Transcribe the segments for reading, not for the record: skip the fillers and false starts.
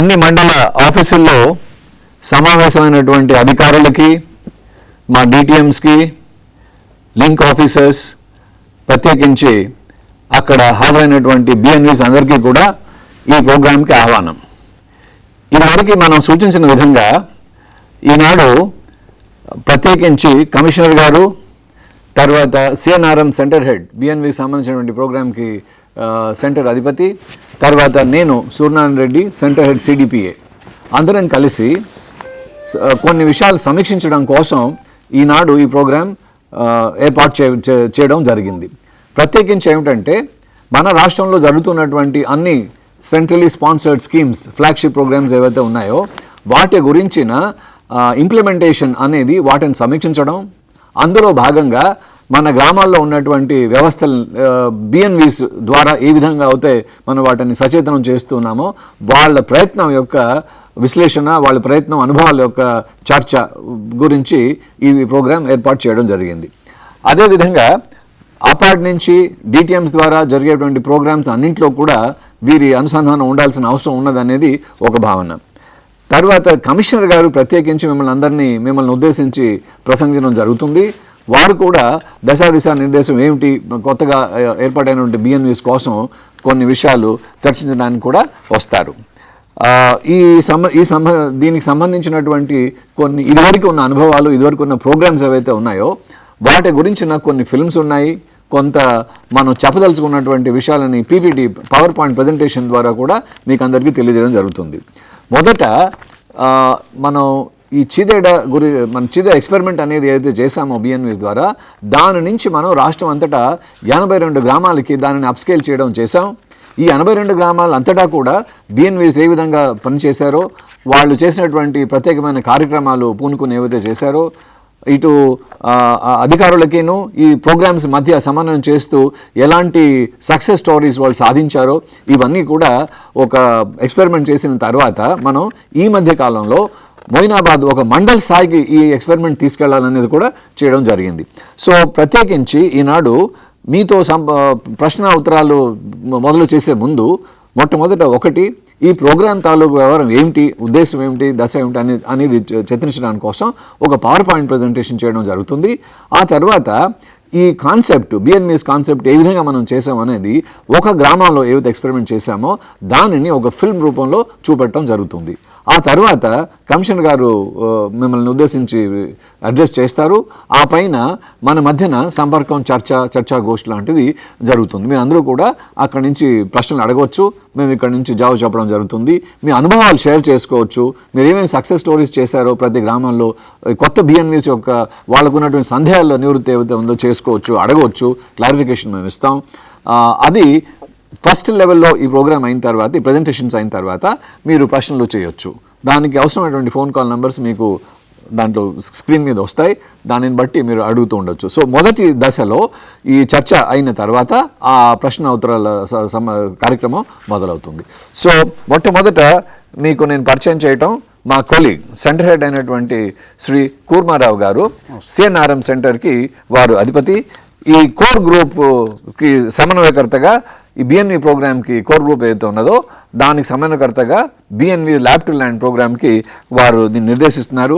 అన్ని మండల ఆఫీసుల్లో సమావేశమైనటువంటి అధికారులకి, మా డిటిఎంస్కి, లింక్ ఆఫీసర్స్, ప్రత్యేకించి అక్కడ హాజరైనటువంటి బిఎన్వీస్ అందరికీ కూడా ఈ ప్రోగ్రాంకి ఆహ్వానం. ఇదివరకు మనం సూచించిన విధంగా ఈనాడు ప్రత్యేకించి కమిషనర్ గారు, తర్వాత సిఎన్ఆర్ఎం సెంటర్ హెడ్, బిఎన్వీకి సంబంధించినటువంటి ప్రోగ్రాంకి సెంటర్ అధిపతి, తర్వాత నేను సూర్యనారాయణ రెడ్డి సెంటర్ హెడ్ సిడిపిఏ అందరం కలిసి కొన్ని విషయాలు సమీక్షించడం కోసం ఈనాడు ఈ ప్రోగ్రాం ఏర్పాటు చేయడం జరిగింది. ప్రత్యేకించి ఏమిటంటే మన రాష్ట్రంలో జరుగుతున్నటువంటి అన్ని centrally sponsored schemes, flagship programmes ఏవైతే ఉన్నాయో వాటి గురించిన ఇంప్లిమెంటేషన్ అనేది వాటిని సమీక్షించడం, అందులో భాగంగా మన గ్రామాల్లో ఉన్నటువంటి వ్యవస్థలు బిఎన్వీస్ ద్వారా ఏ విధంగా అయితే మనం వాటిని సచేతనం చేస్తున్నామో వాళ్ళ ప్రయత్నం యొక్క విశ్లేషణ, వాళ్ళ ప్రయత్నం, అనుభవాల యొక్క చర్చ గురించి ఈ ప్రోగ్రాం ఏర్పాటు చేయడం జరిగింది. అదేవిధంగా అపార్ట్ నుంచి డిటిఎంస్ ద్వారా జరిగేటువంటి ప్రోగ్రామ్స్ అన్నింటిలో కూడా వీరి అనుసంధానం ఉండాల్సిన అవసరం ఉన్నదనేది ఒక భావన. తర్వాత కమిషనర్ గారు ప్రత్యేకించి మిమ్మల్ని ఉద్దేశించి ప్రసంగించడం జరుగుతుంది. వారు కూడా దశా నిర్దేశం ఏమిటి, కొత్తగా ఏర్పాటైనటువంటి బిఎన్వీస్ కోసం కొన్ని విషయాలు చర్చించడానికి కూడా వస్తారు. దీనికి సంబంధించినటువంటి కొన్ని ఇదివరకు ఉన్న అనుభవాలు, ఇదివరకు ఉన్న ప్రోగ్రామ్స్ ఏవైతే ఉన్నాయో వాటి గురించిన కొన్ని ఫిల్మ్స్ ఉన్నాయి. కొంత మనం చెప్పదలుచుకున్నటువంటి విషయాలని పీపీటీ, పవర్ పాయింట్ ప్రజెంటేషన్ ద్వారా కూడా మీకు అందరికీ తెలియజేయడం జరుగుతుంది. మొదట మనం ఈ చీద ఎక్స్పెరిమెంట్ అనేది ఏదైతే చేశామో బిఎన్వీస్ ద్వారా, దాని నుంచి మనం రాష్ట్రం అంతటా 82 గ్రామాలకి దానిని అప్స్కేల్ చేయడం చేశాం. ఈ 82 గ్రామాల అంతటా కూడా బిఎన్వీస్ ఏ విధంగా పనిచేశారో, వాళ్ళు చేసినటువంటి ప్రత్యేకమైన కార్యక్రమాలు పూనుకుని ఏవైతే చేశారో, ఇటు అధికారులకేను ఈ ప్రోగ్రామ్స్ మధ్య సమన్వయం చేస్తూ ఎలాంటి సక్సెస్ స్టోరీస్ వాళ్ళు సాధించారో ఇవన్నీ కూడా ఒక ఎక్స్పెరిమెంట్ చేసిన తర్వాత మనం ఈ మధ్య కాలంలో మొయినాబాద్ ఒక మండల్ స్థాయికి ఈ ఎక్స్పెరిమెంట్ తీసుకెళ్లాలనేది కూడా చేయడం జరిగింది. సో ప్రత్యేకించి ఈనాడు మీతో ప్రశ్న ఉత్తరాలు మొదలు చేసే ముందు మొట్టమొదట ఒకటి, ఈ ప్రోగ్రాం తాలూకు వ్యవహారం ఏమిటి, ఉద్దేశం ఏమిటి, దశ ఏమిటి అనేది చర్చించడానికి కోసం ఒక పవర్ పాయింట్ ప్రజెంటేషన్ చేయడం జరుగుతుంది. ఆ తర్వాత ఈ కాన్సెప్ట్, బిఎన్వీస్ కాన్సెప్ట్ ఏ విధంగా మనం చేసాం అనేది, ఒక గ్రామంలో ఏవైతే ఎక్స్పెరిమెంట్ చేశామో దానిని ఒక ఫిల్మ్ రూపంలో చూపెట్టడం జరుగుతుంది. ఆ తర్వాత కమిషనర్ గారు మిమ్మల్ని ఉద్దేశించి అడ్రస్ చేస్తారు. ఆ పైన మన మధ్యన సంపర్కం, చర్చా గోష్ఠి లాంటిది జరుగుతుంది. మీరు అందరూ కూడా అక్కడి నుంచి ప్రశ్నలు అడగవచ్చు, మేము ఇక్కడ నుంచి జవాబు చెప్పడం జరుగుతుంది. మీ అనుభవాలు షేర్ చేసుకోవచ్చు, మీరు ఏమేమి సక్సెస్ స్టోరీస్ చేశారో ప్రతి గ్రామంలో, కొత్త బిఎన్వీస్ యొక్క వాళ్ళకున్నటువంటి సందేహాల్లో నివృత్తి ఏదైతే ఉందో చేసుకోవచ్చు, అడగవచ్చు, క్లారిఫికేషన్ మేము ఇస్తాం. అది ఫస్ట్ లెవెల్లో ఈ ప్రోగ్రామ్ అయిన తర్వాత, ఈ ప్రజెంటేషన్స్ అయిన తర్వాత మీరు ప్రశ్నలు చేయొచ్చు. దానికి అవసరమైనటువంటి ఫోన్ కాల్ నెంబర్స్ మీకు దాంట్లో స్క్రీన్ మీద వస్తాయి, దానిని బట్టి మీరు అడుగుతూ ఉండొచ్చు. సో మొదటి దశలో ఈ చర్చ అయిన తర్వాత ఆ ప్రశ్న ఉత్తరాల కార్యక్రమం మొదలవుతుంది. సో మొట్టమొదట మీకు నేను పరిచయం చేయటం మా కొలీగ్, సెంటర్ హెడ్ అయినటువంటి శ్రీ కూర్మారావు గారు, సిఎన్ఆర్ఎం సెంటర్కి వారు అధిపతి. ఈ కోర్ గ్రూప్కి సమన్వయకర్తగా, ఈ బిఎన్వీ ప్రోగ్రామ్కి కోర్ గ్రూప్ ఏదైతే ఉన్నదో దానికి సమన్వయకర్తగా బిఎన్వీ ల్యాబ్ టు ల్యాండ్ ప్రోగ్రామ్కి వారు దీన్ని నిర్దేశిస్తున్నారు.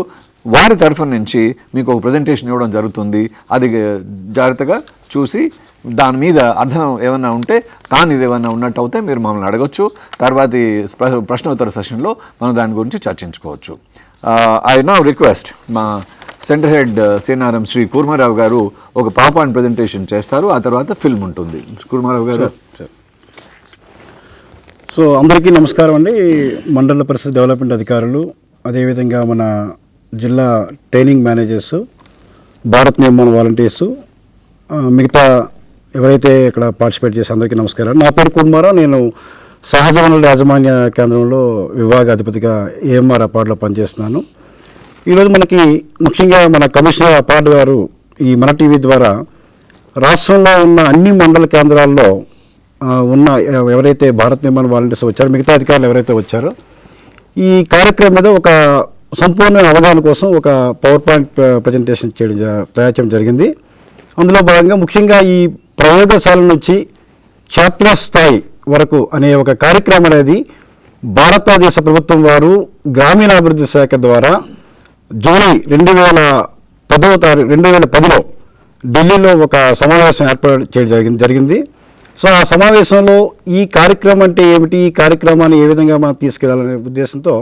వారి తరఫు నుంచి మీకు ఒక ప్రజెంటేషన్ ఇవ్వడం జరుగుతుంది. అది జాగ్రత్తగా చూసి దాని మీద అర్థం ఏమైనా ఉంటే, కానీ ఏమైనా ఉన్నట్టు అయితే మీరు మమ్మల్ని అడగచ్చు. తర్వాతి ప్రశ్నోత్తర సెషన్లో మనం దాని గురించి చర్చించుకోవచ్చు. ఐ నౌ రిక్వెస్ట్ మా సెంటర్ హెడ్ సిఎన్ఆర్ఎం శ్రీ కూర్మారావు గారు ఒక పవర్ పాయింట్ ప్రజెంటేషన్ చేస్తారు. ఆ తర్వాత ఫిల్మ్ ఉంటుంది. కూర్మారావు గారు. సో అందరికీ నమస్కారం అండి. మండల పరిషత్ డెవలప్మెంట్ అధికారులు, అదేవిధంగా మన జిల్లా ట్రైనింగ్ మేనేజర్స్, భారత్ నిర్మాణ వాలంటీర్సు, మిగతా ఎవరైతే ఇక్కడ పార్టిసిపేట్ చేసి అందరికీ నమస్కారం. నా పేరు కూర్మారావు. నేను సహజ వనరుల యాజమాన్య కేంద్రంలో విభాగ అధిపతిగా ఏఎంఆర్ అపార్డ్లో పనిచేస్తున్నాను. ఈరోజు మనకి ముఖ్యంగా మన కమిషనర్ అపార్డ్ గారు ఈ మన టీవీ ద్వారా రాష్ట్రంలో ఉన్న అన్ని మండల కేంద్రాల్లో ఉన్న ఎవరైతే భారత్ నిర్మాణ వాలంటీర్స్ వచ్చారో, మిగతా అధికారులు ఎవరైతే వచ్చారో, ఈ కార్యక్రమం మీద ఒక సంపూర్ణ అవగాహన కోసం ఒక పవర్ పాయింట్ ప్రజెంటేషన్ తయారు జరిగింది. అందులో భాగంగా ముఖ్యంగా ఈ ప్రయోగశాల నుంచి క్షేత్రస్థాయి వరకు అనే ఒక కార్యక్రమం అనేది భారతదేశ ప్రభుత్వం వారు గ్రామీణాభివృద్ధి శాఖ ద్వారా జూలై 2010లో ఢిల్లీలో ఒక సమావేశం ఏర్పాటు చేయడం జరిగింది. సో ఆ సమావేశంలో ఈ కార్యక్రమం అంటే ఏమిటి, ఈ కార్యక్రమాన్ని ఏ విధంగా మనం తీసుకెళ్లాలనే ఉద్దేశంతో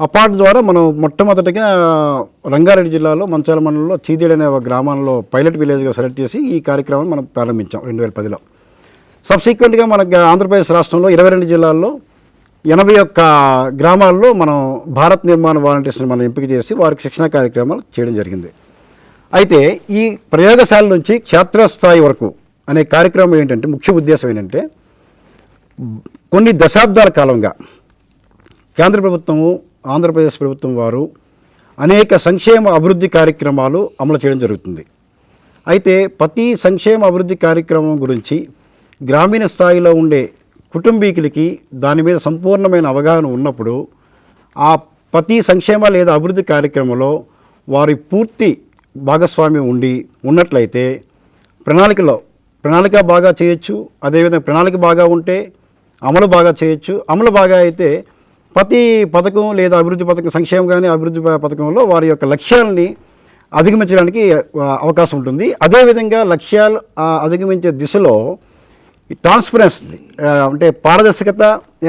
అపార్ట్ ద్వారా మనం మొట్టమొదటిగా రంగారెడ్డి జిల్లాలో మంచాల మండలంలో చీదేడు అనే ఒక గ్రామంలో పైలట్ విలేజ్గా సెలెక్ట్ చేసి ఈ కార్యక్రమాన్ని మనం ప్రారంభించాం 2010లో. సబ్సిక్వెంట్గా మనకు ఆంధ్రప్రదేశ్ రాష్ట్రంలో 22 జిల్లాల్లో 81 గ్రామాల్లో మనం భారత్ నిర్మాణ వాలంటీర్స్ని మనం ఎంపిక చేసి వారికి శిక్షణ కార్యక్రమాలు చేయడం జరిగింది. అయితే ఈ ప్రయోగశాల నుంచి క్షేత్రస్థాయి వరకు అనే కార్యక్రమం ఏంటంటే ముఖ్య ఉద్దేశం ఏంటంటే కొన్ని దశాబ్దాల కాలంగా కేంద్ర ప్రభుత్వము ఆంధ్రప్రదేశ్ ప్రభుత్వం వారు అనేక సంక్షేమ అభివృద్ధి కార్యక్రమాలు అమలు చేయడం జరుగుతుంది. అయితే ప్రతి సంక్షేమ అభివృద్ధి కార్యక్రమం గురించి గ్రామీణ స్థాయిలో ఉండే కుటుంబీకులకి దాని మీద సంపూర్ణమైన అవగాహన ఉన్నప్పుడు ఆ ప్రతి సంక్షేమ లేదా అభివృద్ధి కార్యక్రమంలో వారి పూర్తి భాగస్వామ్యం ఉన్నట్లయితే ప్రణాళిక బాగా చేయొచ్చు. అదేవిధంగా ప్రణాళిక బాగా ఉంటే అమలు బాగా చేయొచ్చు. అమలు బాగా అయితే ప్రతి పథకం లేదా అభివృద్ధి పథకం సంక్షేమం కానీ అభివృద్ధి పథకంలో వారి యొక్క లక్ష్యాలని అధిగమించడానికి అవకాశం ఉంటుంది. అదేవిధంగా లక్ష్యాలు అధిగమించే దిశలో ట్రాన్స్పరెన్సీ అంటే పారదర్శకత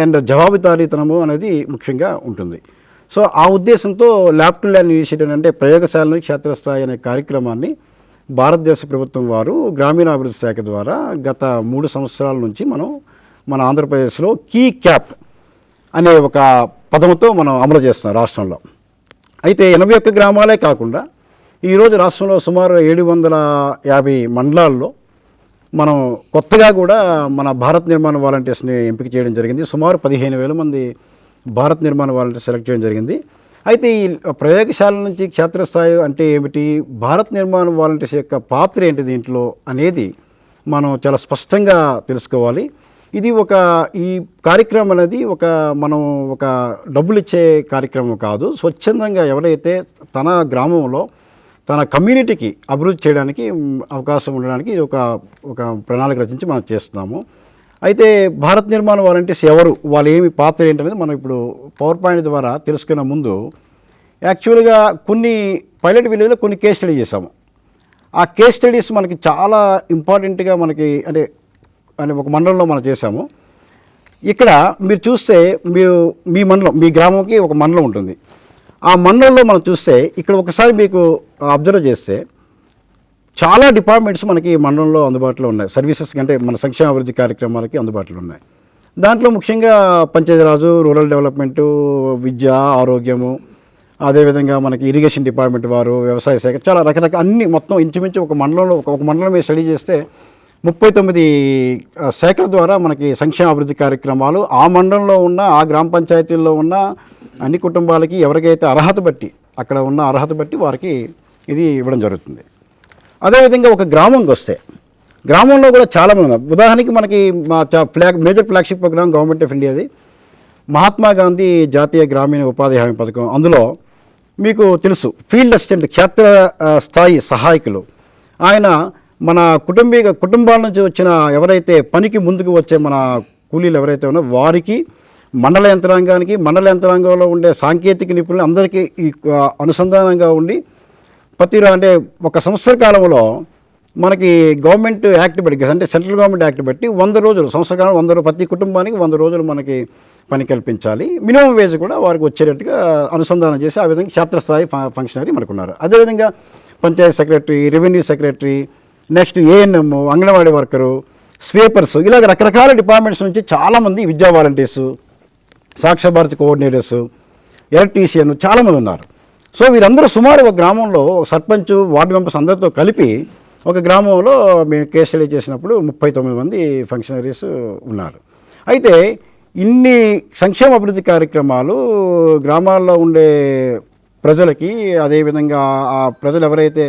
అండ్ జవాబుదారీతనము అనేది ముఖ్యంగా ఉంటుంది. సో ఆ ఉద్దేశంతో ల్యాబ్ టు ల్యాండ్ ఇనిషియేటివ్ అంటే ప్రయోగశాలను క్షేత్రస్థాయి అనే కార్యక్రమాన్ని భారతదేశ ప్రభుత్వం వారు గ్రామీణాభివృద్ధి శాఖ ద్వారా గత 3 సంవత్సరాల నుంచి మన ఆంధ్రప్రదేశ్లో కీ క్యాప్ అనే ఒక పదముతో మనం అమలు చేస్తున్నాం రాష్ట్రంలో. అయితే 81 గ్రామాలే కాకుండా ఈరోజు రాష్ట్రంలో సుమారు 750 మండలాల్లో మనం కొత్తగా కూడా మన భారత్ నిర్మాణ వాలంటీర్స్ని ఎంపిక చేయడం జరిగింది. సుమారు 15,000 మంది భారత్ నిర్మాణ వాలంటీర్స్ సెలెక్ట్ చేయడం జరిగింది. అయితే ఈ ప్రయోగశాల నుంచి క్షేత్రస్థాయి అంటే ఏమిటి, భారత్ నిర్మాణ వాలంటీర్స్ యొక్క పాత్ర ఏంటి దీంట్లో అనేది మనం చాలా స్పష్టంగా తెలుసుకోవాలి. ఇది ఈ కార్యక్రమం అనేది మనం డబ్బులు ఇచ్చే కార్యక్రమం కాదు. స్వచ్ఛందంగా ఎవరైతే తన గ్రామంలో తన కమ్యూనిటీకి అభివృద్ధి చేయడానికి అవకాశం ఉండడానికి ఇది ఒక ప్రణాళిక రచించి మనం చేస్తున్నాము. అయితే భారత్ నిర్మాణ వాలంటీర్స్ ఎవరు, వాళ్ళు ఏమి పాత్ర ఏంటనేది మనం ఇప్పుడు పవర్ పాయింట్ ద్వారా తెలుసుకునే ముందు యాక్చువల్గా కొన్ని పైలట్ విలేజ్లో కొన్ని కేస్ స్టడీ చేసాము. ఆ కేస్ స్టడీస్ మనకి చాలా ఇంపార్టెంట్గా మనకి అంటే ఒక మండలంలో మనం చేసాము. ఇక్కడ మీరు చూస్తే మీ మండలం, మీ గ్రామంకి ఒక మండలం ఉంటుంది. ఆ మండలంలో మనం చూస్తే ఇక్కడ ఒకసారి మీకు అబ్జర్వ్ చేస్తే చాలా డిపార్ట్మెంట్స్ మనకి మండలంలో అందుబాటులో ఉన్నాయి. సర్వీసెస్ అంటే మన సంక్షేమ అభివృద్ధి కార్యక్రమాలకి అందుబాటులో ఉన్నాయి. దాంట్లో ముఖ్యంగా పంచాయతీరాజు, రూరల్ డెవలప్మెంటు, విద్య, ఆరోగ్యము, అదేవిధంగా మనకి ఇరిగేషన్ డిపార్ట్మెంట్ వారు, వ్యవసాయ శాఖ, చాలా రకరకాల అన్ని మొత్తం ఇంచుమించు ఒక మండలం మీద స్టడీ చేస్తే 39 శాఖల ద్వారా మనకి సంక్షేమ అభివృద్ధి కార్యక్రమాలు ఆ మండలంలో ఉన్న ఆ గ్రామ పంచాయతీల్లో ఉన్న అన్ని కుటుంబాలకి ఎవరికైతే అర్హత బట్టి వారికి ఇది ఇవ్వడం జరుగుతుంది. అదేవిధంగా ఒక గ్రామంకి వస్తే గ్రామంలో కూడా చాలామంది ఉన్నారు. ఉదాహరణకి మనకి major flagship programme government of ఇండియాది మహాత్మా గాంధీ జాతీయ గ్రామీణ ఉపాధి హామీ పథకం. అందులో మీకు తెలుసు ఫీల్డ్ అసిస్టెంట్ క్షేత్ర స్థాయి సహాయకులు ఆయన మన కుటుంబాల నుంచి వచ్చిన ఎవరైతే పనికి ముందుకు వచ్చే మన కూలీలు ఎవరైతే ఉన్నారో వారికి మండల యంత్రాంగంలో ఉండే సాంకేతిక నిపుణులు అందరికీ ఈ అనుసంధానంగా ఉండి అంటే ఒక సంవత్సర కాలంలో మనకి గవర్నమెంట్ యాక్ట్ బట్టి అంటే సెంట్రల్ గవర్నమెంట్ యాక్ట్ బట్టి 100 రోజులు సంవత్సర కాలం 100 ప్రతి కుటుంబానికి 100 రోజులు మనకి పని కల్పించాలి. మినిమం వేజ్ కూడా వారికి వచ్చేటట్టుగా అనుసంధానం చేసి ఆ విధంగా క్షేత్రస్థాయి ఫంక్షనరీ మనకున్నారు. అదేవిధంగా Panchayat secretary, revenue secretary, next ANM, anganwadi worker, sweepers, ఇలాగ రకరకాల డిపార్ట్మెంట్స్ నుంచి చాలామంది విద్యా వాలంటీర్సు, సాక్షర భారతి కోఆర్డినేటర్స్, ఎలక్ట్రీషియన్ చాలామంది ఉన్నారు. సో వీరందరూ సుమారు ఒక గ్రామంలో సర్పంచ్, వార్డు మెంబర్స్ అందరితో కలిపి ఒక గ్రామంలో మేము కేస్ స్టడీ చేసినప్పుడు 39 మంది ఫంక్షనరీస్ ఉన్నారు. అయితే ఇన్ని సంక్షేమ అభివృద్ధి కార్యక్రమాలు గ్రామాల్లో ఉండే ప్రజలకి, అదేవిధంగా ఆ ప్రజలు ఎవరైతే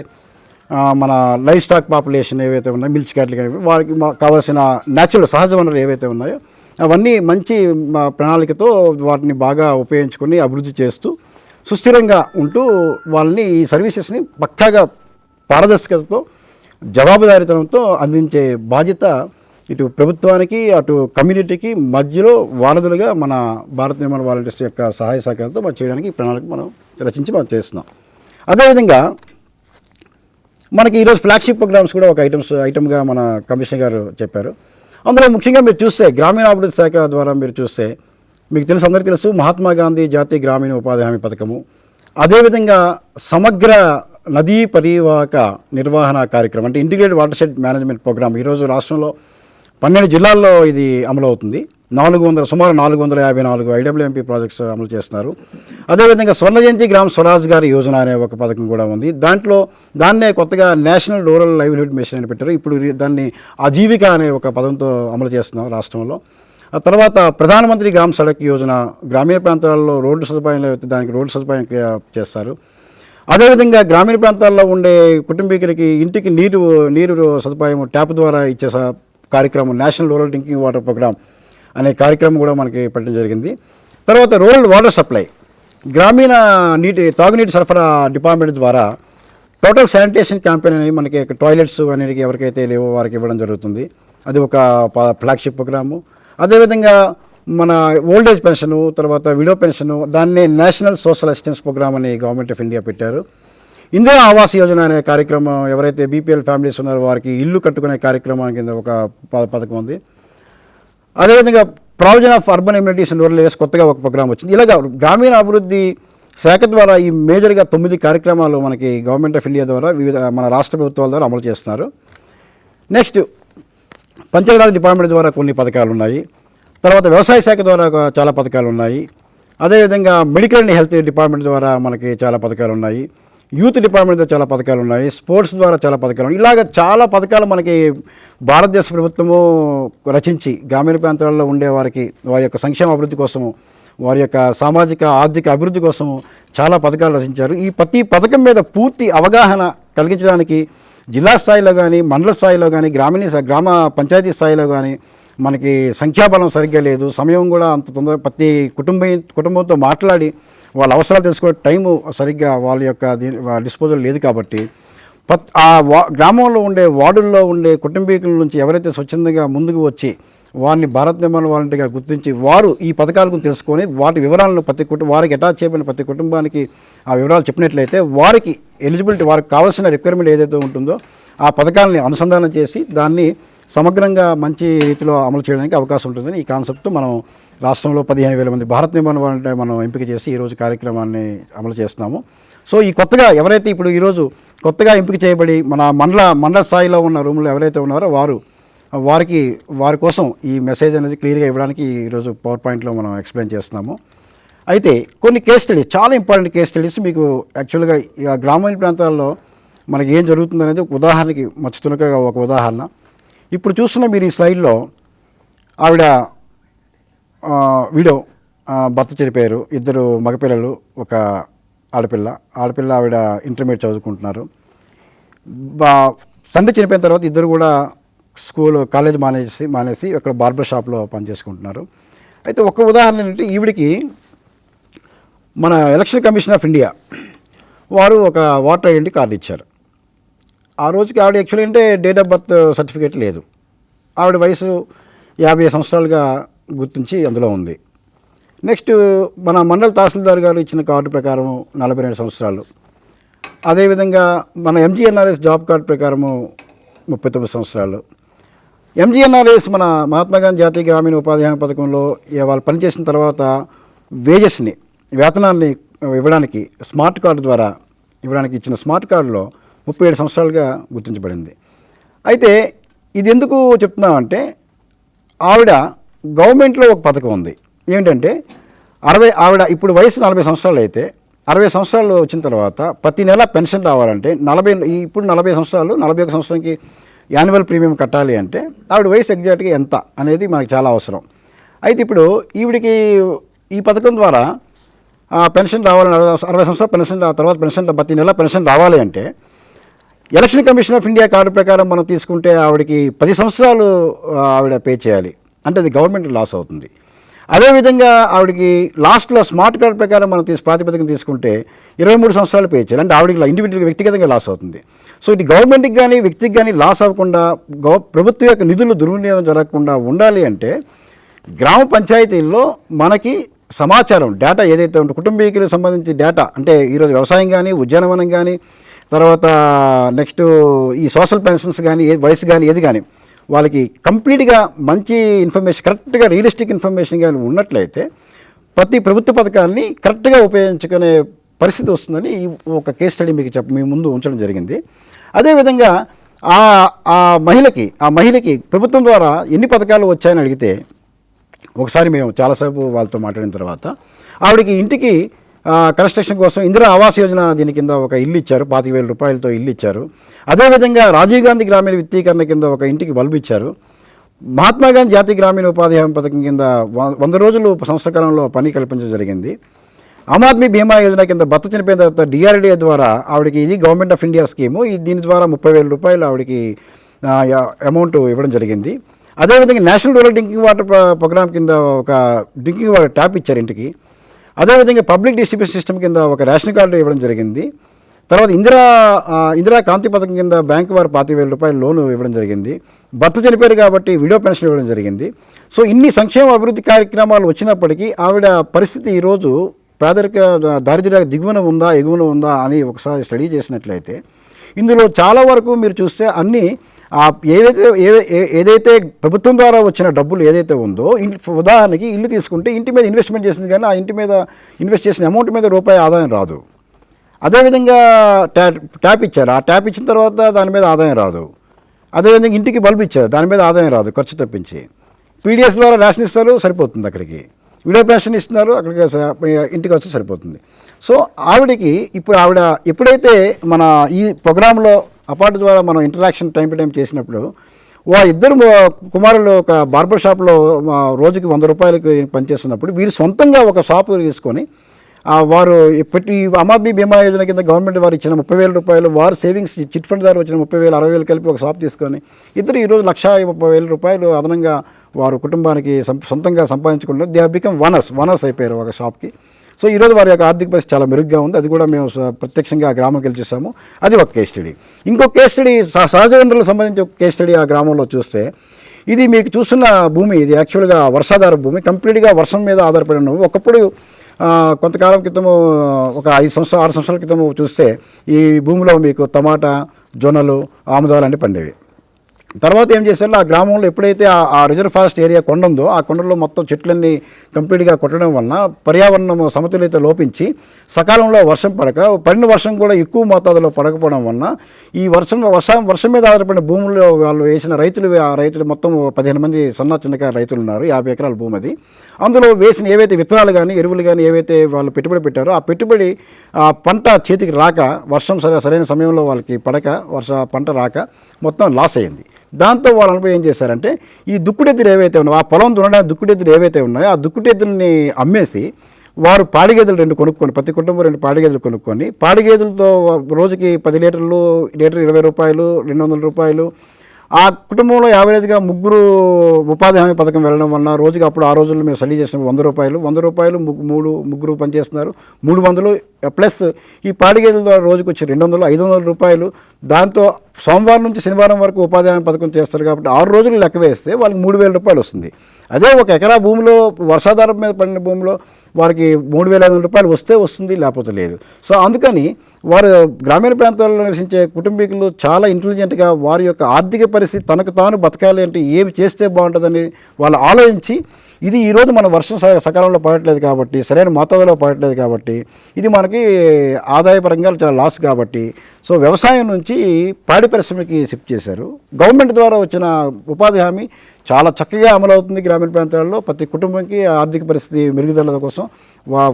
మన లైఫ్ స్టాక్ పాపులేషన్ ఏవైతే ఉన్నాయో, మిల్చ్ క్యాట్లు కానీ వారికి కావాల్సిన న్యాచురల్ సహజ వనరులు ఏవైతే ఉన్నాయో అవన్నీ మంచి ప్రణాళికతో వాటిని బాగా ఉపయోగించుకొని అభివృద్ధి చేస్తూ సుస్థిరంగా ఉంటూ వాళ్ళని ఈ సర్వీసెస్ని పక్కాగా పారదర్శకతతో, జవాబుదారీతనంతో అందించే బాధ్యత ఇటు ప్రభుత్వానికి అటు కమ్యూనిటీకి మధ్యలో వారధులుగా మన భారత నిర్మాణ వాలంటీర్స్ యొక్క సహాయ సహకారంతో మనం చేయడానికి ఈ ప్రణాళిక మనం రచించి మనం చేస్తున్నాం. అదేవిధంగా మనకి ఈరోజు ఫ్లాగ్షిప్ ప్రోగ్రామ్స్ కూడా ఒక ఐటమ్గా మన కమిషనర్ గారు చెప్పారు. అందులో ముఖ్యంగా మీరు చూస్తే గ్రామీణాభివృద్ధి శాఖ ద్వారా మీరు చూస్తే మీకు తెలుసు, అందరికీ తెలుసు, మహాత్మా గాంధీ జాతీయ గ్రామీణ ఉపాధి హామీ పథకము, అదేవిధంగా సమగ్ర నదీ పరివాహక నిర్వహణ కార్యక్రమం అంటే integrated watershed management programme ఈరోజు రాష్ట్రంలో 12 జిల్లాల్లో ఇది అమలు అవుతుంది. సుమారు 454 IWMP ప్రాజెక్ట్స్ అమలు చేస్తున్నారు. అదేవిధంగా స్వర్ణ జయంతి గ్రామ స్వరాజ్ గారి యోజన అనే ఒక పథకం కూడా ఉంది. దాన్నే కొత్తగా నేషనల్ రూరల్ లైవ్లీహుడ్ మిషన్ అని పెట్టారు. ఇప్పుడు దాన్ని ఆజీవిక అనే ఒక పదంతో అమలు చేస్తున్నాం రాష్ట్రంలో. ఆ తర్వాత ప్రధానమంత్రి గ్రామ సడక్ యోజన, గ్రామీణ ప్రాంతాల్లో రోడ్డు సదుపాయం అయితే దానికి రోడ్డు సదుపాయం చేస్తారు. అదేవిధంగా గ్రామీణ ప్రాంతాల్లో ఉండే కుటుంబీకులకి ఇంటికి నీరు సదుపాయం ట్యాప్ ద్వారా ఇచ్చే కార్యక్రమం national rural drinking water programme అనే కార్యక్రమం కూడా మనకి పెట్టడం జరిగింది. తర్వాత రూరల్ వాటర్ సప్లై, గ్రామీణ తాగునీటి సరఫరా డిపార్ట్మెంట్ ద్వారా టోటల్ శానిటేషన్ క్యాంపెయిన్ అని మనకి టాయిలెట్స్ అనేది ఎవరికైతే లేవో వారికి ఇవ్వడం జరుగుతుంది. అది ఒక ఫ్లాగ్షిప్ ప్రోగ్రాము. అదేవిధంగా మన ఓల్డేజ్ పెన్షను, తర్వాత విడో పెన్షను, దాన్నే నేషనల్ సోషల్ అసిస్టెన్స్ ప్రోగ్రామ్ అని గవర్నమెంట్ ఆఫ్ ఇండియా పెట్టారు. ఇందిరా ఆవాస్ యోజన అనే కార్యక్రమం, ఎవరైతే బీపీఎల్ ఫ్యామిలీస్ ఉన్నారో వారికి ఇల్లు కట్టుకునే కార్యక్రమం కింద ఒక పథకం ఉంది. అదేవిధంగా provision of urban amenities and rural areas కొత్తగా ఒక ప్రోగ్రామ్ వచ్చింది. ఇలాగ గ్రామీణ అభివృద్ధి శాఖ ద్వారా ఈ మేజర్గా 9 కార్యక్రమాలు మనకి గవర్నమెంట్ ఆఫ్ ఇండియా ద్వారా మన రాష్ట్ర ప్రభుత్వాల ద్వారా అమలు చేస్తున్నారు. నెక్స్ట్ పంచాయతీరాజ్ డిపార్ట్మెంట్ ద్వారా కొన్ని పథకాలు ఉన్నాయి. తర్వాత వ్యవసాయ శాఖ ద్వారా చాలా పథకాలు ఉన్నాయి. అదేవిధంగా మెడికల్ అండ్ హెల్త్ డిపార్ట్మెంట్ ద్వారా మనకి చాలా పథకాలు ఉన్నాయి. యూత్ డిపార్ట్మెంట్తో చాలా పథకాలు ఉన్నాయి. స్పోర్ట్స్ ద్వారా చాలా పథకాలు ఉన్నాయి. ఇలాగ చాలా పథకాలు మనకి భారతదేశ ప్రభుత్వము రచించి గ్రామీణ ప్రాంతాల్లో ఉండే వారికి వారి యొక్క సంక్షేమ అభివృద్ధి కోసము, వారి యొక్క సామాజిక ఆర్థిక అభివృద్ధి కోసము చాలా పథకాలు రచించారు. ఈ ప్రతి పథకం మీద పూర్తి అవగాహన కలిగించడానికి జిల్లా స్థాయిలో కానీ, మండల స్థాయిలో కానీ, గ్రామ పంచాయతీ స్థాయిలో కానీ మనకి సంఖ్యాబలం సరిగ్గా లేదు. సమయం కూడా అంత తొందర ప్రతి కుటుంబంతో మాట్లాడి వాళ్ళ అవసరాలు తెలుసుకునే టైము సరిగ్గా వాళ్ళ యొక్క డిస్పోజల్ లేదు. కాబట్టి గ్రామంలో ఉండే వార్డుల్లో ఉండే కుటుంబీకుల నుంచి ఎవరైతే స్వచ్ఛందంగా ముందుకు వచ్చి వారిని భారత నిర్మాణ వాలంటీర్గా గుర్తించి వారు ఈ పథకాల గురించి తెలుసుకొని వాటి వివరాలను వారికి అటాచ్ చేయబడిన ప్రతి కుటుంబానికి ఆ వివరాలు చెప్పినట్లయితే వారికి ఎలిజిబిలిటీ, వారికి కావాల్సిన రిక్వైర్మెంట్ ఏదైతే ఉంటుందో ఆ పథకాలని అనుసంధానం చేసి దాన్ని సమగ్రంగా మంచి రీతిలో అమలు చేయడానికి అవకాశం ఉంటుందని ఈ కాన్సెప్ట్ మనం రాష్ట్రంలో 15,000 మంది భారత నిర్మాణ వాలంటీర్ మనం ఎంపిక చేసి ఈరోజు కార్యక్రమాన్ని అమలు చేస్తున్నాము. సో ఈ కొత్తగా ఎవరైతే ఇప్పుడు ఈరోజు కొత్తగా ఎంపిక చేయబడి మన మండల స్థాయిలో ఉన్న రూములు ఎవరైతే ఉన్నారో వారి కోసం ఈ మెసేజ్ అనేది క్లియర్గా ఇవ్వడానికి ఈరోజు పవర్ పాయింట్లో మనం ఎక్స్ప్లెయిన్ చేస్తున్నాము. అయితే కొన్ని కేస్ స్టడీస్, చాలా ఇంపార్టెంట్ కేస్ స్టడీస్ మీకు యాక్చువల్గా గ్రామీణ ప్రాంతాల్లో మనకి ఏం జరుగుతుందనేది ఉదాహరణకి మచ్చుతునకగా ఒక ఉదాహరణ. ఇప్పుడు చూస్తున్న మీరు ఈ స్లైడ్లో ఆవిడ వీడియో భర్త చనిపోయారు, 2 మగపిల్లలు, ఒక ఆడపిల్ల ఆవిడ ఇంటర్మీడియట్ చదువుకుంటున్నారు. తండ్రి చనిపోయిన తర్వాత ఇద్దరు కూడా కాలేజ్ మానేసి అక్కడ బార్బర్ షాప్లో పనిచేసుకుంటున్నారు. అయితే ఒక ఉదాహరణ ఏంటంటే ఈవిడికి మన ఎలక్షన్ కమిషన్ ఆఫ్ ఇండియా వారు ఒక ఓటర్ ఐడెంటిటీ కార్డు ఇచ్చారు. ఆ రోజుకి ఆవిడ యాక్చువల్లీ అంటే డేట్ ఆఫ్ బర్త్ సర్టిఫికేట్ లేదు. ఆవిడ వయసు 50 సంవత్సరాలుగా గుర్తించి అందులో ఉంది. నెక్స్ట్ మన మండల తహసీల్దార్ గారు ఇచ్చిన కార్డు ప్రకారం 42 సంవత్సరాలు. అదేవిధంగా మన MGNRS జాబ్ కార్డు ప్రకారము 39 సంవత్సరాలు. MGNRS మన మహాత్మా గాంధీ జాతీయ గ్రామీణ ఉపాధి హామీ పథకంలో వాళ్ళు పనిచేసిన తర్వాత వేతనాన్ని ఇవ్వడానికి స్మార్ట్ కార్డు ద్వారా ఇవ్వడానికి ఇచ్చిన స్మార్ట్ కార్డులో 37 సంవత్సరాలుగా గుర్తించబడింది. అయితే ఇది ఎందుకు చెప్తున్నామంటే ఆవిడ గవర్నమెంట్లో ఒక పథకం ఉంది. ఏంటంటే ఆవిడ ఇప్పుడు వయసు 40 సంవత్సరాలు అయితే 60 సంవత్సరాలు వచ్చిన తర్వాత ప్రతి నెల పెన్షన్ రావాలంటే ఇప్పుడు 40 సంవత్సరాలు 41 సంవత్సరానికి యాన్యువల్ ప్రీమియం కట్టాలి అంటే ఆవిడ వయసు ఎగ్జాక్ట్గా ఎంత అనేది మనకు చాలా అవసరం. అయితే ఇప్పుడు ఈవిడికి ఈ పథకం ద్వారా పెన్షన్ రావాలని 60 సంవత్సరాలు పెన్షన్ తర్వాత ప్రతి నెల పెన్షన్ రావాలి అంటే election commission of India card ప్రకారం మనం తీసుకుంటే ఆవిడకి 10 సంవత్సరాలు ఆవిడ పే చేయాలి. అంటే అది గవర్నమెంట్ లాస్ అవుతుంది. అదేవిధంగా ఆవిడకి లాస్ట్లో స్మార్ట్ కార్డ్ ప్రకారం మనం ప్రాతిపదికన తీసుకుంటే 23 సంవత్సరాలు పే చేయాలి. అంటే ఆవిడకి ఇండివిజువల్గా వ్యక్తిగతంగా లాస్ అవుతుంది. సో ఇది గవర్నమెంట్కి కానీ వ్యక్తికి కానీ లాస్ అవ్వకుండా ప్రభుత్వం యొక్క నిధులు దుర్వినియోగం జరగకుండా ఉండాలి అంటే గ్రామ పంచాయతీల్లో మనకి సమాచారం డేటా ఏదైతే ఉంటుందో కుటుంబీకులకు సంబంధించి డేటా అంటే ఈరోజు వ్యవసాయం కానీ ఉద్యానవనం కానీ తర్వాత నెక్స్ట్ ఈ సోషల్ పెన్షన్స్ కానీ వయసు కానీ ఏది కానీ వాళ్ళకి కంప్లీట్గా మంచి ఇన్ఫర్మేషన్ కరెక్ట్గా రియలిస్టిక్ ఇన్ఫర్మేషన్ కానీ ఉన్నట్లయితే ప్రతి ప్రభుత్వ పథకాన్ని కరెక్ట్గా ఉపయోగించుకునే పరిస్థితి వస్తుందని ఒక కేస్ స్టడీ మీకు మీ ముందు ఉంచడం జరిగింది. అదేవిధంగా ఆ మహిళకి ప్రభుత్వం ద్వారా ఎన్ని పథకాలు వచ్చాయని అడిగితే ఒకసారి మేము చాలాసేపు వాళ్ళతో మాట్లాడిన తర్వాత ఆవిడకి ఇంటికి కన్స్ట్రక్షన్ కోసం ఇందిరా ఆవాస్ యోజన దీని కింద ఒక ఇల్లు ఇచ్చారు, 25,000 రూపాయలతో ఇల్లు ఇచ్చారు. అదేవిధంగా రాజీవ్ గాంధీ గ్రామీణ విత్తీకరణ కింద ఒక ఇంటికి బల్బు ఇచ్చారు. మహాత్మా గాంధీ జాతీయ గ్రామీణ ఉపాధి హామీ పథకం కింద 100 రోజులు సంవత్సర కాలంలో పని కల్పించడం జరిగింది. ఆమ్ ఆద్మీ బీమా యోజన కింద భర్త చనిపోయిన తర్వాత డిఆర్డీఏ ద్వారా ఆవిడకి ఇది గవర్నమెంట్ ఆఫ్ ఇండియా స్కీము, దీని ద్వారా 30,000 రూపాయలు ఆవిడకి అమౌంట్ ఇవ్వడం జరిగింది. అదేవిధంగా national rural drinking water programme కింద ఒక డ్రింకింగ్ వాటర్ ట్యాప్ ఇచ్చారు ఇంటికి. అదేవిధంగా పబ్లిక్ డిస్ట్రిబ్యూషన్ సిస్టమ్ కింద ఒక రేషన్ కార్డు ఇవ్వడం జరిగింది. తర్వాత ఇందిరా క్రాంతి పథకం కింద బ్యాంకు వారు 25,000 రూపాయలు లోను ఇవ్వడం జరిగింది. భర్త చనిపోయారు కాబట్టి విడో పెన్షన్ ఇవ్వడం జరిగింది. సో ఇన్ని సంక్షేమ అభివృద్ధి కార్యక్రమాలు వచ్చినప్పటికీ ఆవిడ పరిస్థితి ఈరోజు దారిద్ర్య దిగువన ఉందా ఎగువన ఉందా అని ఒకసారి స్టడీ చేసినట్లయితే ఇందులో చాలా వరకు మీరు చూస్తే అన్నీ ఏదైతే ప్రభుత్వం ద్వారా వచ్చిన డబ్బులు ఏదైతే ఉందో ఉదాహరణకి ఇల్లు తీసుకుంటే ఇంటి మీద ఇన్వెస్ట్మెంట్ చేసింది కానీ ఆ ఇంటి మీద ఇన్వెస్ట్ చేసిన అమౌంట్ మీద రూపాయి ఆదాయం రాదు. అదేవిధంగా ట్యాప్ ఇచ్చారు, ఆ ట్యాప్ ఇచ్చిన తర్వాత దాని మీద ఆదాయం రాదు. అదేవిధంగా ఇంటికి బల్బు ఇచ్చారు, దాని మీద ఆదాయం రాదు ఖర్చు తప్పించి. పీడిఎస్ ద్వారా రేషన్ ఇస్తారు, సరిపోతుంది అక్కడికి. విడో పెన్షన్ ఇస్తున్నారు, అక్కడికి ఇంటికి వచ్చి సరిపోతుంది. సో ఆవిడకి ఆవిడ ఎప్పుడైతే మన ఈ ప్రోగ్రాంలో అపార్ట్ ద్వారా మనం ఇంటరాక్షన్ టైం టు టైం చేసినప్పుడు ఇద్దరు కుమారులు ఒక బార్బర్ షాప్లో రోజుకి 100 రూపాయలకి పనిచేస్తున్నప్పుడు వీరు సొంతంగా ఒక షాపు తీసుకొని వారు ఇప్పటి ఆమ్ ఆద్మీ బీమా యోజన కింద గవర్నమెంట్ వారు ఇచ్చిన 30,000 రూపాయలు వారు సేవింగ్స్ చిట్ ఫండ్ ద్వారా వచ్చిన 30,000 60,000 కలిపి ఒక షాప్ తీసుకొని ఇద్దరు ఈరోజు 1,30,000 రూపాయలు అదనంగా వారు కుటుంబానికి సొంతంగా సంపాదించుకుంటారు. దే హ్యావ్ బికమ్ వనర్స్ అయిపోయారు ఒక షాప్కి. సో ఈరోజు వారి యొక్క ఆర్థిక పరిస్థితి చాలా మెరుగ్గా ఉంది. అది కూడా మేము ప్రత్యక్షంగా ఆ గ్రామంకి వెళ్ళి చూసాము. అది ఒక కేస్ స్టడీ. ఇంకో కేస్ స్టడీ సహజ వనరులకు సంబంధించి ఒక కేస్ స్టడీ ఆ గ్రామంలో చూస్తే ఇది మీకు చూస్తున్న భూమి ఇది యాక్చువల్గా వర్షాధార భూమి, కంప్లీట్గా వర్షం మీద ఆధారపడి ఉన్నాము. ఒకప్పుడు కొంతకాలం క్రితము ఒక 6 సంవత్సరాల క్రితము చూస్తే ఈ భూమిలో మీకు టమాటా, జొన్నలు, ఆముదాలు అన్నీ పండేవి. తర్వాత ఏం చేశారు, ఆ గ్రామంలో ఎప్పుడైతే ఆ రిజర్వ్ ఫారెస్ట్ ఏరియా కొండ ఉందో ఆ కొండలో మొత్తం చెట్లన్నీ కంప్లీట్గా కొట్టడం వలన పర్యావరణం సమతుల్యత లోపించి సకాలంలో వర్షం పడిన వర్షం కూడా ఎక్కువ మోతాదులో పడకపోవడం వలన ఈ వర్షం మీద ఆధారపడిన భూముల్లో వాళ్ళు వేసిన రైతులు మొత్తం 15 మంది చిన్నకారు రైతులు ఉన్నారు. 50 ఎకరాల భూమి అది. అందులో వేసిన ఏవైతే విత్తనాలు కానీ ఎరువులు కానీ ఏవైతే వాళ్ళు పెట్టుబడి పెట్టారో ఆ పెట్టుబడి పంట చేతికి రాక వర్షం సరైన సమయంలో వాళ్ళకి పంట రాక మొత్తం లాస్ అయ్యింది. దాంతో వాళ్ళ అనుభవం ఏం చేశారంటే ఈ దుక్కుడెద్దులు ఏవైతే ఉన్నాయో ఆ పొలం దున్నడానికి దుక్కుడెద్దులు ఏవైతే ఉన్నాయో ఆ దుక్కుడెద్దుల్ని అమ్మేసి వారు పాడిగేదెలు 2 కొనుక్కొని ప్రతి కుటుంబం 2 పాడిగేదెలు కొనుక్కొని పాడిగేదెలతో రోజుకి 10 లీటర్లు 20 రూపాయలు 200 రూపాయలు ఆ కుటుంబంలో యావరేజ్గా 3 ఉపాధి హామీ పథకం వెళ్ళడం వలన రోజుకి అప్పుడు ఆ రోజుల్లో మేము సర్వీ చేసిన 100 రూపాయలు ముగ్గురు పనిచేస్తున్నారు 300 ప్లస్ ఈ పాడిగేదెల ద్వారా రోజుకి వచ్చి 500 రూపాయలు. దాంతో సోమవారం నుంచి శనివారం వరకు ఉపాధి హామీ పథకం చేస్తారు కాబట్టి 6 రోజులు లెక్క వేస్తే వాళ్ళకి 3,000 రూపాయలు వస్తుంది. అదే ఒక ఎకరా భూమిలో వర్షాధారం మీద పడిన భూమిలో వారికి 3,500 రూపాయలు వస్తుంది, లేకపోతే లేదు. సో అందుకని వారు గ్రామీణ ప్రాంతాల్లో నివసించే కుటుంబీకులు చాలా ఇంటెలిజెంట్గా వారి యొక్క ఆర్థిక పరిస్థితి తనకు తాను బతకాలి అంటే ఏమి చేస్తే బాగుంటుందని వాళ్ళు ఆలోచించి ఇది ఈరోజు మన వర్షం సకాలంలో పడట్లేదు కాబట్టి సరైన మోతాదులో పడట్లేదు కాబట్టి ఇది మనకి ఆదాయపరంగా చాలా లాస్ కాబట్టి సో వ్యవసాయం నుంచి పాడి పరిశ్రమకి షిఫ్ట్ చేశారు. గవర్నమెంట్ ద్వారా వచ్చిన ఉపాధి హామీ చాలా చక్కగా అమలవుతుంది గ్రామీణ ప్రాంతాల్లో. ప్రతి కుటుంబంకి ఆర్థిక పరిస్థితి మెరుగుదల కోసం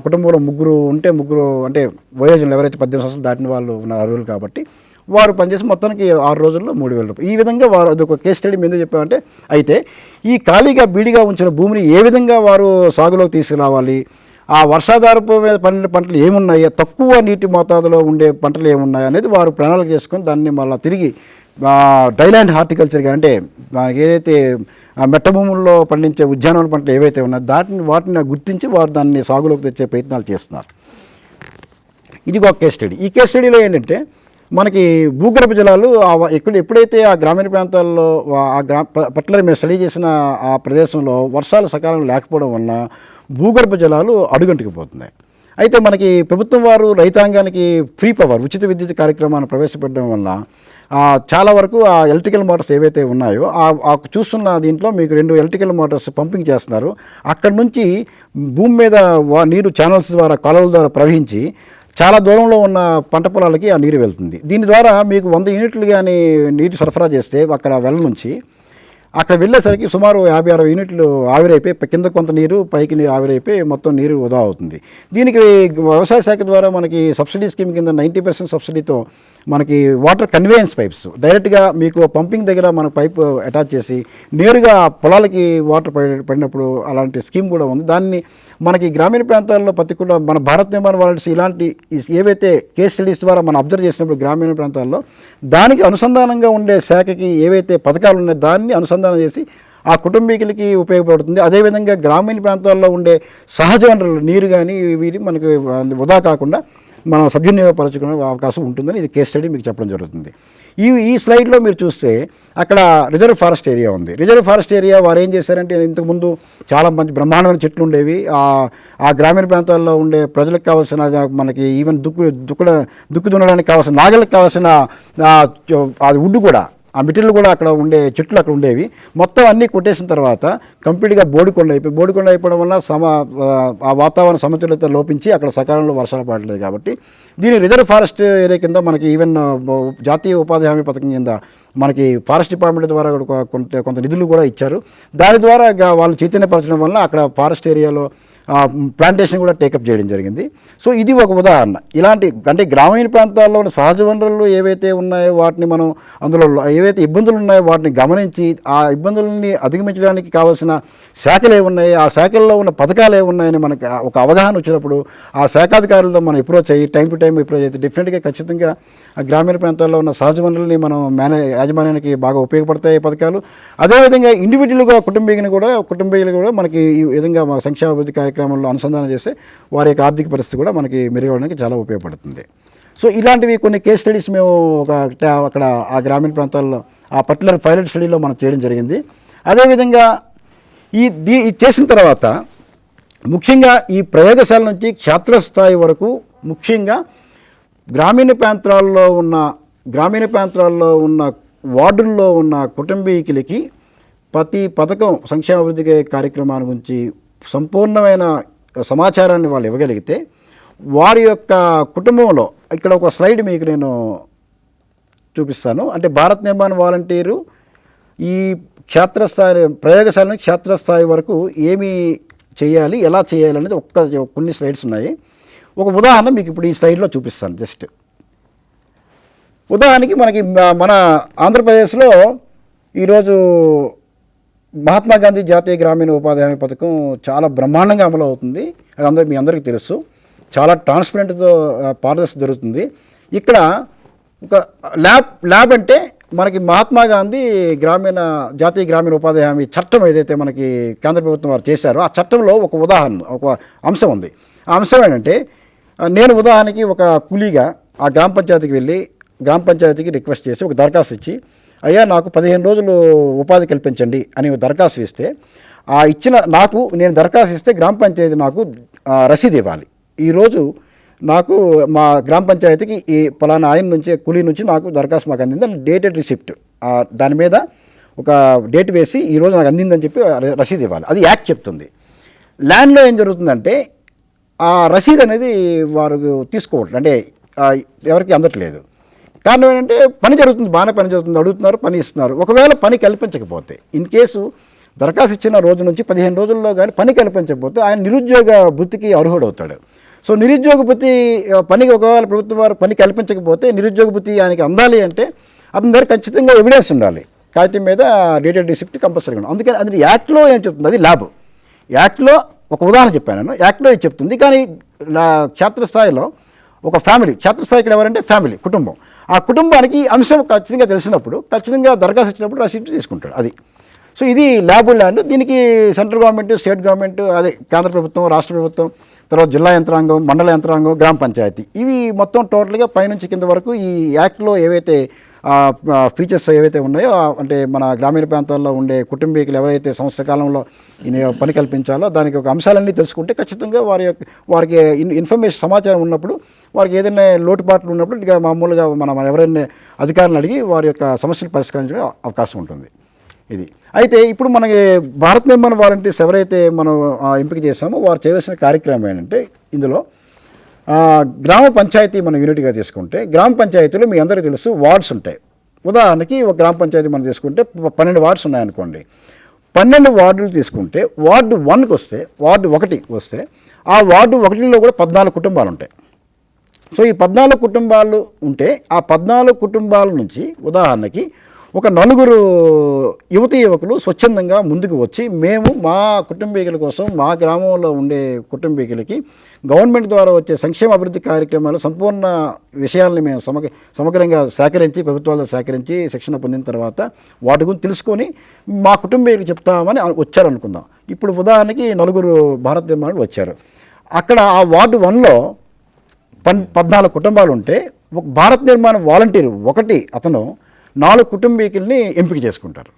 కుటుంబంలో ముగ్గురు అంటే వయోజనులు ఎవరైతే 18 సంవత్సరాలు దాటిన వాళ్ళు ఉన్న అర్హులు కాబట్టి వారు పనిచేసి మొత్తానికి 6 రోజుల్లో 3,000 రూపాయలు. ఈ విధంగా వారు అదొక కేస్ స్టడీ మీద చెప్పామంటే అయితే ఈ ఖాళీగా బీడిగా ఉంచిన భూమిని ఏ విధంగా వారు సాగులోకి తీసుకురావాలి, ఆ వర్షాధారపు మీద పండిన పంటలు ఏమున్నాయి, తక్కువ నీటి మోతాదులో ఉండే పంటలు ఏమున్నాయి అనేది వారు ప్రణాళిక చేసుకొని దాన్ని మళ్ళీ తిరిగి డ్రైల్యాండ్ హార్టికల్చర్ అంటే ఏదైతే మెట్ట భూముల్లో పండించే ఉద్యానవన పంటలు ఏవైతే ఉన్నాయో వాటిని గుర్తించి వారు దాన్ని సాగులోకి తెచ్చే ప్రయత్నాలు చేస్తున్నారు. ఇది ఒక కేస్ స్టడీ. ఈ కేస్ స్టడీలో ఏంటంటే మనకి భూగర్భ జలాలు ఎప్పుడైతే ఆ గ్రామీణ ప్రాంతాల్లో పర్టికులర్ మేము స్టడీ చేసిన ఆ ప్రదేశంలో వర్షాలు సకాలంలో లేకపోవడం వలన భూగర్భ జలాలు అడుగంటుకుపోతున్నాయి. అయితే మనకి ప్రభుత్వం వారు రైతాంగానికి ఫ్రీ పవర్ ఉచిత విద్యుత్ కార్యక్రమాన్ని ప్రవేశపెట్టడం వల్ల చాలా వరకు ఆ ఎలక్ట్రికల్ మోటార్స్ ఏవైతే ఉన్నాయో చూస్తున్న దీంట్లో మీకు 2 ఎలక్ట్రికల్ మోటార్స్ పంపింగ్ చేస్తున్నారు. అక్కడ నుంచి భూమి మీద నీరు ఛానల్స్ ద్వారా కాలువల ద్వారా ప్రవహించి చాలా దూరంలో ఉన్న పంట పొలాలకి ఆ నీరు వెళ్తుంది. దీని ద్వారా మీకు 100 యూనిట్లు కానీ నీరు సరఫరా చేస్తే అక్కడ వెల్ల నుంచి అక్కడ వెళ్ళేసరికి సుమారు 50-60 యూనిట్లు ఆవిరైపోయి కింద కొంత నీరు పైకి ఆవిరైపోయి మొత్తం నీరు వృధా అవుతుంది. దీనికి వ్యవసాయ శాఖ ద్వారా మనకి సబ్సిడీ స్కీమ్ కింద 90% సబ్సిడీతో మనకి వాటర్ కన్వేయన్స్ పైప్స్ డైరెక్ట్గా మీకు పంపింగ్ దగ్గర మన పైప్ అటాచ్ చేసి నేరుగా పొలాలకి వాటర్ పడినప్పుడు అలాంటి స్కీమ్ కూడా ఉంది. దాన్ని మనకి గ్రామీణ ప్రాంతాల్లో పర్టికులర్ మన భారత్ నిర్మాణ వాలంటీర్స్ ఇలాంటి ఏవైతే కేస్ స్టడీస్ ద్వారా మనం అబ్జర్వ్ చేసినప్పుడు గ్రామీణ ప్రాంతాల్లో దానికి అనుసంధానంగా ఉండే శాఖకి ఏవైతే పథకాలు ఉన్నాయో దాన్ని అనుసంధానం చేసి ఆ కుటుంబీకులకి ఉపయోగపడుతుంది. అదేవిధంగా గ్రామీణ ప్రాంతాల్లో ఉండే సహజ వనరులు నీరు కానీ వీటి మనకి వృధా కాకుండా మనం సద్వినియోగపరచుకునే అవకాశం ఉంటుందని ఇది కేస్ స్టడీ మీకు చెప్పడం జరుగుతుంది. ఈ స్లైడ్లో మీరు చూస్తే అక్కడ రిజర్వ్ ఫారెస్ట్ ఏరియా ఉంది. రిజర్వ్ ఫారెస్ట్ ఏరియా వారు ఏం చేశారంటే ఇంతకుముందు చాలా మంచి బ్రహ్మాండమైన చెట్లు ఉండేవి. ఆ గ్రామీణ ప్రాంతాల్లో ఉండే ప్రజలకు కావాల్సిన మనకి ఈవెన్ దుక్కు దున్నడానికి కావాల్సిన నాగలకు కావాల్సిన అది వుడ్ కూడా ఆ మెటీరియల్ కూడా అక్కడ ఉండే చెట్లు అక్కడ ఉండేవి. మొత్తం అన్నీ కొట్టేసిన తర్వాత కంప్లీట్గా బోడికొండ అయిపోవడం వల్ల ఆ వాతావరణ సమతుల్యత లోపించి అక్కడ సకాలంలో వర్షాలు పడలేదు. కాబట్టి దీని రిజర్వ్ ఫారెస్ట్ ఏరియా కింద మనకి ఈవెన్ జాతీయ ఉపాధి హామీ పథకం కింద మనకి ఫారెస్ట్ డిపార్ట్మెంట్ ద్వారా కొంత నిధులు కూడా ఇచ్చారు. దాని ద్వారా వాళ్ళు చైతన్యపరచడం వల్ల అక్కడ ఫారెస్ట్ ఏరియాలో ప్లాంటేషన్ కూడా టేకప్ చేయడం జరిగింది. సో ఇది ఒక ఉదాహరణ. ఇలాంటి అంటే గ్రామీణ ప్రాంతాల్లో ఉన్న సహజ వనరులు ఏవైతే ఉన్నాయో వాటిని మనం అందులో ఏవైతే ఇబ్బందులు ఉన్నాయో వాటిని గమనించి ఆ ఇబ్బందులని అధిగమించడానికి కావాల్సిన శాఖలు ఏమున్నాయి, ఆ శాఖల్లో ఉన్న పథకాలు ఏమున్నాయని మనకి ఒక అవగాహన వచ్చినప్పుడు ఆ శాఖాధికారులతో మనం అప్రోచ్ అయ్యి టైం టు టైం అప్రోచ్ అయితే డెఫినెట్గా ఖచ్చితంగా ఆ గ్రామీణ ప్రాంతాల్లో ఉన్న సహజ వనరులని మనం యాజమాన్యానికి బాగా ఉపయోగపడతాయి పథకాలు. అదేవిధంగా ఇండివిజువల్గా కుటుంబీకులు కూడా మనకి ఈ విధంగా మన సంక్షేమ అభివృద్ధి కార్యక్రమంలో అనుసంధానం చేస్తే వారి యొక్క ఆర్థిక పరిస్థితి కూడా మనకి మెరుగవడానికి చాలా ఉపయోగపడుతుంది. సో ఇలాంటివి కొన్ని కేస్ స్టడీస్ మేము అక్కడ ఆ గ్రామీణ ప్రాంతాల్లో ఆ పర్టికులర్ పైలట్ స్టడీలో మనం చేయడం జరిగింది. అదేవిధంగా ఈ చేసిన తర్వాత ముఖ్యంగా ఈ ప్రయోగశాల నుంచి క్షేత్రస్థాయి వరకు ముఖ్యంగా గ్రామీణ ప్రాంతాల్లో ఉన్న వార్డుల్లో ఉన్న కుటుంబీకులకి ప్రతి పథకం సంక్షేమ అభివృద్ధి కార్యక్రమాల గురించి సంపూర్ణమైన సమాచారాన్ని వాళ్ళు ఇవ్వగలిగితే వారి యొక్క కుటుంబంలో ఇక్కడ ఒక స్లైడ్ మీకు నేను చూపిస్తాను. అంటే భారత్ నిర్మాణ వాలంటీరు ఈ క్షేత్రస్థాయి ప్రయోగశాల క్షేత్రస్థాయి వరకు ఏమి చేయాలి, ఎలా చేయాలి అనేది కొన్ని స్లైడ్స్ ఉన్నాయి. ఒక ఉదాహరణ మీకు ఇప్పుడు ఈ స్లైడ్లో చూపిస్తాను. జస్ట్ ఉదాహరణకి మనకి మన ఆంధ్రప్రదేశ్లో ఈరోజు మహాత్మా గాంధీ జాతీయ గ్రామీణ ఉపాధి హామీ పథకం చాలా బ్రహ్మాండంగా అమలు అవుతుంది. అది మీ అందరికీ తెలుసు. చాలా ట్రాన్స్పరెంట్తో పారదర్శక జరుగుతుంది. ఇక్కడ ఒక ల్యాబ్ అంటే మనకి మహాత్మా గాంధీ జాతీయ గ్రామీణ ఉపాధి హామీ చట్టం ఏదైతే మనకి కేంద్ర ప్రభుత్వం వారు చేశారో ఆ చట్టంలో ఒక అంశం ఉంది. ఆ అంశం ఏంటంటే నేను ఉదాహరణకి ఒక కూలీగా ఆ గ్రామ పంచాయతీకి వెళ్ళి గ్రామ పంచాయతీకి రిక్వెస్ట్ చేసి ఒక దరఖాస్తు ఇచ్చి అయ్యా నాకు 15 రోజులు ఉపాధి కల్పించండి అని దరఖాస్తు ఇస్తే నేను దరఖాస్తు ఇస్తే గ్రామ పంచాయతీ నాకు రసీదు ఇవ్వాలి. ఈరోజు నాకు మా గ్రామ పంచాయతీకి ఈ పలానా ఆయన నుంచి కూలీ నుంచి నాకు దరఖాస్తు మాకు అందింది అని డేటెడ్ రిసిప్ట్ దాని మీద ఒక డేట్ వేసి ఈరోజు నాకు అందిందని చెప్పి రసీదు ఇవ్వాలి. అది యాక్ట్ చెప్తుంది. ల్యాండ్లో ఏం జరుగుతుందంటే ఆ రసీదు అనేది వారు తీసుకోవట్లేదు, అంటే ఎవరికి అందట్లేదు. కారణం ఏంటంటే పని జరుగుతుంది, బాగానే పని జరుగుతుంది, అడుగుతున్నారు, పని ఇస్తున్నారు. ఒకవేళ పని కల్పించకపోతే ఇన్ కేసు దరఖాస్తు ఇచ్చిన రోజు నుంచి 15 రోజుల్లో కానీ పని కల్పించకపోతే ఆయన నిరుద్యోగ భృతికి అర్హుడవుతాడు. సో నిరుద్యోగ భృతి పనికి ఒకవేళ ప్రభుత్వం వారు పని కల్పించకపోతే నిరుద్యోగ భృతి ఆయనకి అందాలి అంటే అతని దగ్గర ఖచ్చితంగా ఎవిడెన్స్ ఉండాలి. కాగితం మీద డేటెడ్ రిసిప్ట్ కంపల్సరీగా ఉంది. అందుకని అది యాక్ట్లో ఏం చెప్తుంది, అది ల్యాబ్. యాక్ట్లో ఒక ఉదాహరణ చెప్పాను నేను, యాక్ట్లో ఇది చెప్తుంది. కానీ క్షేత్రస్థాయిలో ఒక ఫ్యామిలీ క్షేత్రస్థాయి ఇక్కడ ఎవరంటే ఫ్యామిలీ కుటుంబం. ఆ కుటుంబానికి ఈ అంశం ఖచ్చితంగా తెలిసినప్పుడు ఖచ్చితంగా దరఖాస్తు వచ్చినప్పుడు రసీదు తీసుకుంటాడు అది. సో ఇది ల్యాబుల్ ల్యాండ్. దీనికి సెంట్రల్ గవర్నమెంట్, స్టేట్ గవర్నమెంట్, అదే కేంద్ర ప్రభుత్వం, రాష్ట్ర ప్రభుత్వం, తర్వాత జిల్లా యంత్రాంగం, మండల యంత్రాంగం, గ్రామ పంచాయతీ, ఇవి మొత్తం టోటల్గా పైనుంచి కింద వరకు ఈ యాక్ట్లో ఏవైతే ఫీచర్స్ ఏవైతే ఉన్నాయో, అంటే మన గ్రామీణ ప్రాంతాల్లో ఉండే కుటుంబీకులు ఎవరైతే సంవత్సర కాలంలో పని కల్పించాలో దానికి ఒక అంశాలన్నీ తెలుసుకుంటే ఖచ్చితంగా వారికి ఇన్ఫర్మేషన్ సమాచారం ఉన్నప్పుడు, వారికి ఏదైనా లోటుపాట్లు ఉన్నప్పుడు ఇక మామూలుగా మనం ఎవరైనా అధికారులను అడిగి వారి యొక్క సమస్యలు పరిష్కరించడం అవకాశం ఉంటుంది. ఇది అయితే ఇప్పుడు మనకి భారత్ నిర్మాణ వాలంటీర్స్ ఎవరైతే మనం ఎంపిక చేసామో వారు చేయవలసిన కార్యక్రమం ఏంటంటే, ఇందులో గ్రామ పంచాయతీ మనం యూనిట్గా తీసుకుంటే, గ్రామ పంచాయతీలో మీ అందరికీ తెలుసు వార్డ్స్ ఉంటాయి. ఉదాహరణకి ఒక గ్రామ పంచాయతీ మనం తీసుకుంటే 12 వార్డ్స్ ఉన్నాయనుకోండి. 12 వార్డులు తీసుకుంటే వార్డు 1కి వస్తే, వార్డు 1 వస్తే ఆ వార్డు 1లో కూడా 14 కుటుంబాలు ఉంటాయి. సో ఈ 14 కుటుంబాలు ఉంటే ఆ 14 కుటుంబాల నుంచి ఉదాహరణకి ఒక 4 యువకులు స్వచ్ఛందంగా ముందుకు వచ్చి, మేము మా కుటుంబీకుల కోసం, మా గ్రామంలో ఉండే కుటుంబీకులకి గవర్నమెంట్ ద్వారా వచ్చే సంక్షేమ అభివృద్ధి కార్యక్రమాలు సంపూర్ణ విషయాల్ని మేము సమగ్రంగా సేకరించి, ప్రభుత్వాల్లో సేకరించి శిక్షణ పొందిన తర్వాత వాటి గురించి తెలుసుకొని మా కుటుంబీకులు చెప్తామని వచ్చారనుకుందాం. ఇప్పుడు ఉదాహరణకి 4 భారత నిర్మాణాలు వచ్చారు. అక్కడ ఆ వార్డు 1లో 14 కుటుంబాలు ఉంటే ఒక భారత నిర్మాణ వాలంటీర్ అతను 4 కుటుంబీకుల్ని ఎంపిక చేసుకుంటారు.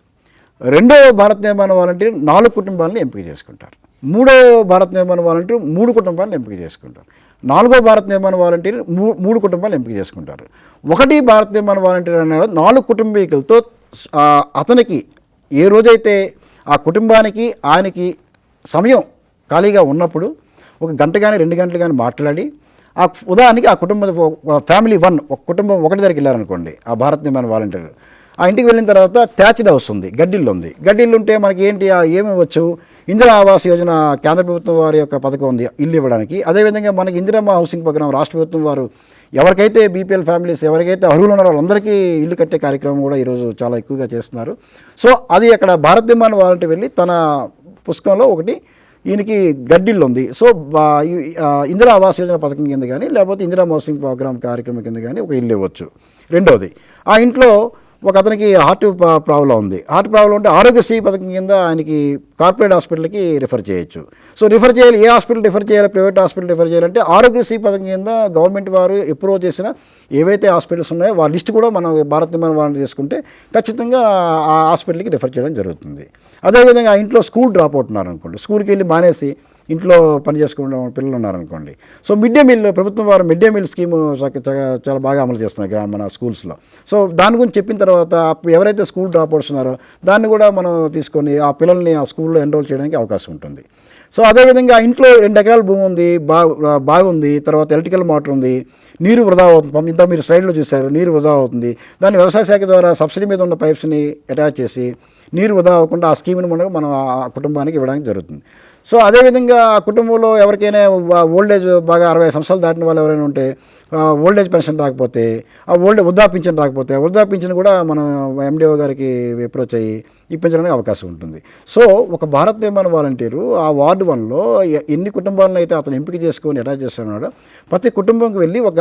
2వ భారత నిర్మాణ వాలంటీర్ 4 కుటుంబాలను ఎంపిక చేసుకుంటారు. 3వ భారత నిర్మాణ వాలంటీర్ 3 కుటుంబాలను ఎంపిక చేసుకుంటారు. 4వ భారత నిర్మాణ వాలంటీర్ 3 కుటుంబాలను ఎంపిక చేసుకుంటారు. 1 భారత నిర్మాణ వాలంటీర్ అనే 4 కుటుంబీకులతో అతనికి ఏ రోజైతే ఆ కుటుంబానికి ఆయనకి సమయం ఖాళీగా ఉన్నప్పుడు 1 గంట కానీ 2 గంటలు కానీ మాట్లాడి, ఉదాహరణకి ఆ కుటుంబం ఫ్యామిలీ 1 ఒక కుటుంబం 1 దగ్గరికి వెళ్ళారనుకోండి, ఆ భారత నిర్మాణ వాలంటీర్ ఆ ఇంటికి వెళ్ళిన తర్వాత థ్యాచ్డ్ హౌస్ ఉంది, గడ్డిల్లు ఉంది. గడ్డిల్లు ఉంటే మనకి ఏంటి ఏమి ఇవ్వచ్చు? ఇందిరా ఆవాస్ యోజన కేంద్ర ప్రభుత్వం వారి యొక్క పథకం ఉంది ఇల్లు ఇవ్వడానికి. అదేవిధంగా మనకి ఇందిరమ్మ హౌసింగ్ ప్రోగ్రాం రాష్ట్ర ప్రభుత్వం వారు ఎవరికైతే బీపీఎల్ ఫ్యామిలీస్ ఎవరికైతే అర్హులు ఉన్నారో వాళ్ళందరికీ ఇల్లు కట్టే కార్యక్రమం కూడా ఈరోజు చాలా ఎక్కువగా చేస్తున్నారు. సో అది అక్కడ భారత నిర్మాణ వాలంటీర్ వెళ్ళి తన పుస్తకంలో ఒకటి ఈయనకి గడ్డిల్లు ఉంది, సో ఇందిరా ఆవాస్ యోజన పథకం కింద కానీ లేకపోతే ఇందిరా హౌసింగ్ ప్రోగ్రామ్ కార్యక్రమం కింద కానీ ఒక ఇల్లు ఇవ్వచ్చు. రెండవది, ఆ ఇంట్లో ఒక అతనికి హార్ట్ ప్రాబ్లం ఉంది. హార్ట్ ప్రాబ్లం ఉంటే ఆరోగ్యశ్రీ పథకం కింద ఆయనకి కార్పొరేట్ హాస్పిటల్కి రిఫర్ చేయొచ్చు. సో రిఫర్ చేయాలి, ఏ హాస్పిటల్ రిఫర్ చేయాలి, ప్రైవేట్ హాస్పిటల్ రిఫర్ చేయాలంటే ఆరోగ్యశ్రీ పథకం కింద గవర్నమెంట్ వారు అప్రూవ్ చేసిన ఏవైతే హాస్పిటల్స్ ఉన్నాయో వాళ్ళ లిస్ట్ కూడా మనం భారత నిర్మాణ వాలంటీర్ తీసుకుంటే ఖచ్చితంగా ఆ హాస్పిటల్కి రిఫర్ చేయడం జరుగుతుంది. అదేవిధంగా ఆ ఇంట్లో స్కూల్ డ్రాప్ అవుట్ ఉన్నారనుకోండి, స్కూల్కి వెళ్ళి మానేసి ఇంట్లో పని చేసుకునే పిల్లలు ఉన్నారనుకోండి, సో మిడ్ డే మీల్ ప్రభుత్వం వారు మిడ్ డే మీల్ స్కీము చాలా బాగా అమలు చేస్తున్నారు మన స్కూల్స్లో. సో దాని గురించి చెప్పిన తర్వాత ఎవరైతే స్కూల్ డ్రాప్ అవుట్స్ ఉన్నారో దాన్ని కూడా మనం తీసుకొని ఆ పిల్లల్ని ఆ స్కూల్లో ఎన్రోల్ చేయడానికి అవకాశం ఉంటుంది. సో అదేవిధంగా ఇంట్లో 2 ఎకరాల భూమి ఉంది, బాగుంది, తర్వాత ఎలక్ట్రికల్ మోటార్ ఉంది, నీరు వృధా అవుతుంది. ఇంత మీరు స్లైడ్లో చూశారు, నీరు వృధా అవుతుంది. దాన్ని వ్యవసాయ శాఖ ద్వారా సబ్సిడీ మీద ఉన్న పైప్స్ని అటాచ్ చేసి నీరు వృధా అవ్వకుండా ఆ స్కీమ్ని మనం ఆ కుటుంబానికి ఇవ్వడానికి జరుగుతుంది. సో అదేవిధంగా ఆ కుటుంబంలో ఎవరికైనా ఓల్డేజ్ బాగా 60 సంవత్సరాలు దాటిన వాళ్ళు ఎవరైనా ఉంటే ఓల్డేజ్ పెన్షన్ రాకపోతే, ఆ వృద్ధాపింఛన్ రాకపోతే వృద్ధాపింఛన్ కూడా మనం ఎండిఓ గారికి అప్రోచ్ అయ్యి ఇప్పించడానికి అవకాశం ఉంటుంది. సో ఒక భారత నిర్మాణ వాలంటీరు ఆ వార్డు 1లో ఎన్ని కుటుంబాలను అయితే అతను ఎంపిక చేసుకొని అటాచ్ చేస్తున్నాడో ప్రతి కుటుంబంకి వెళ్ళి ఒక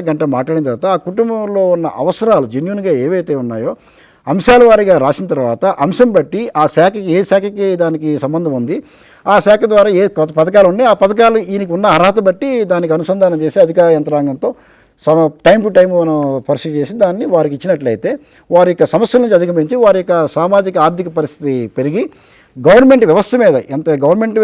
గంట మాట్లాడిన తర్వాత ఆ కుటుంబంలో ఉన్న అవసరాలు జెన్యూన్గా ఏవైతే ఉన్నాయో అంశాల వారీగా రాసిన తర్వాత అంశం బట్టి ఆ శాఖకి ఏ శాఖకి దానికి సంబంధం ఉంది, ఆ శాఖ ద్వారా ఏ పథకాలు ఉన్నాయి, ఆ పథకాలు ఈయనకి ఉన్న అర్హత బట్టి దానికి అనుసంధానం చేసి అధికార యంత్రాంగంతో టైం టు టైం మనం పరిశీలి చేసి దాన్ని వారికి ఇచ్చినట్లయితే వారి యొక్క సమస్యల నుంచి అధిగమించి వారి యొక్క సామాజిక ఆర్థిక పరిస్థితి పెరిగి గవర్నమెంట్ వ్యవస్థ మీద గవర్నమెంట్